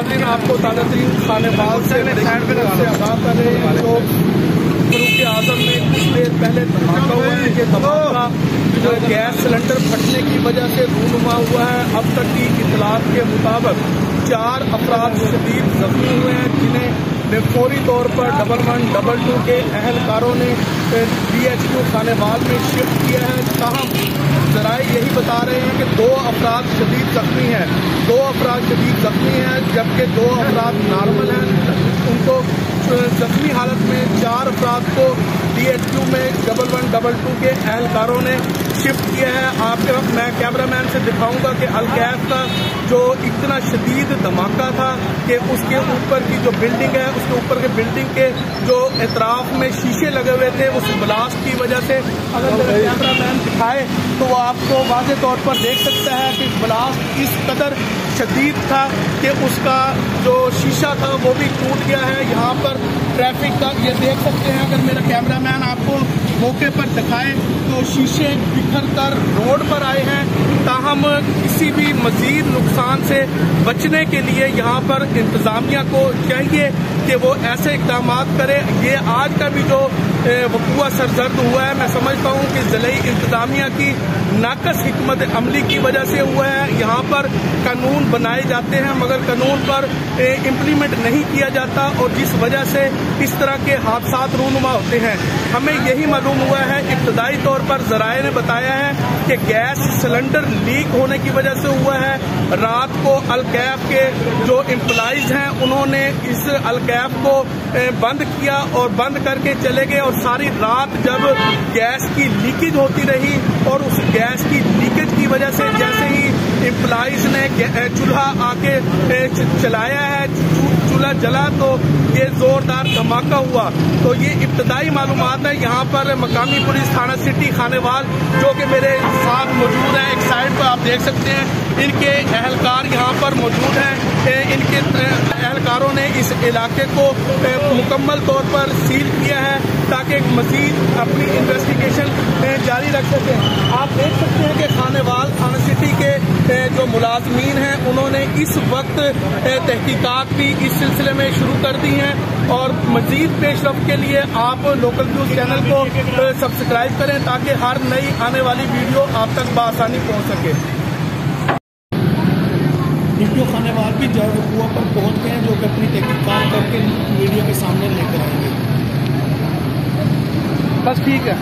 नाज़रीन, आपको ताज़ा तरीन खानेवाल से आगाह कर रहे हैं जो फरूक आजम में कुछ देर पहले धमाका हुआ है। ये धमाका जो गैस सिलेंडर फटने की वजह से रूनुमा हुआ है। अब तक की इतलात के मुताबिक 4 अफराद शदीद जख्मी हुए हैं, जिन्हें फौरी तौर पर 1112 के अहलकारों ने DHQ खानेवाल में शिफ्ट किया है। ताहम जराए यही बता रहे हैं कि 2 अफराद शदीद जख्मी हैं, 2 अफराद शदीद जख्मी हैं, जबकि 2 अफराद नॉर्मल हैं। उनको जख्मी हालत में 4 अफराद को DHQ में 1112 के अहलकारों ने शिफ्ट किया है। आपके वक्त मैं कैमरामैन से दिखाऊंगा कि अल-कैफ का जो इतना शदीद धमाका था कि उसके ऊपर की जो बिल्डिंग है, उसके ऊपर के बिल्डिंग के जो एतराफ में शीशे लगे हुए थे, उस ब्लास्ट की वजह से अगर मेरा कैमरामैन दिखाए तो वो आपको वाज़े तौर पर देख सकता है कि ब्लास्ट इस कदर शदीद था कि उसका जो शीशा था वो भी टूट गया है। यहाँ पर ट्रैफिक का ये देख सकते हैं, अगर मेरा कैमरामैन आपको मौके पर दिखाए तो शीशे बिखर कर रोड पर आए हैं। ताहम किसी भी मजीद नुकसान से बचने के लिए यहाँ पर इंतजामिया को चाहिए कि वो ऐसे इकदाम करे। ये आज का भी जो वक़ुआ सरजर्द हुआ है, मैं समझता हूँ कि ज़िले इंतजामिया की नाकस हिकमत अमली की वजह से हुआ है। यहाँ पर कानून बनाए जाते हैं मगर कानून पर इम्प्लीमेंट नहीं किया जाता और जिस वजह से इस तरह के हादसा रूनुमा होते हैं। हमें यही मालूम हुआ है, इब्तदाई तौर पर ज़राए ने बताया है कि गैस सिलेंडर लीक होने की वजह से हुआ है। रात को अल-कैफ के जो एम्प्लॉइज हैं उन्होंने इस अल-कैफ को बंद किया और बंद करके चले गए और सारी रात जब गैस की लीकेज होती रही और उस गैस की लीकेज की वजह से जैसे ही एम्प्लॉइज ने चूल्हा आके चलाया है, चूल्हा जला तो ये जोरदार धमाका हुआ। तो ये इब्तदाई मालूमात है। यहाँ पर मकामी पुलिस थाना सिटी खानेवाल जो कि मेरे साथ मौजूद है, एक साइड पर आप देख सकते हैं, इनके अहलकार यहाँ पर मौजूद हैं। इनके अहलकारों ने इस इलाके को मुकम्मल तौर पर सील किया है ताकि मजीद अपनी इन्वेस्टिगेशन जारी रख सकें। आप देख सकते हैं कि खानेवाल थाना सिटी के जो मुलाजमीन हैं उन्होंने इस वक्त तहकीकात भी इस सिलसिले में शुरू कर दी हैं और मजीद पेशरफ के लिए आप लोकल न्यूज चैनल को सब्सक्राइब करें ताकि हर नई आने वाली वीडियो आप तक बआसानी पहुंच सके। वीडियो खानेवाल भी जगह पर पहुंच गए हैं जो कि अपनी तहकीकात करके वीडियो के सामने लेकर आएंगे। बस ठीक है।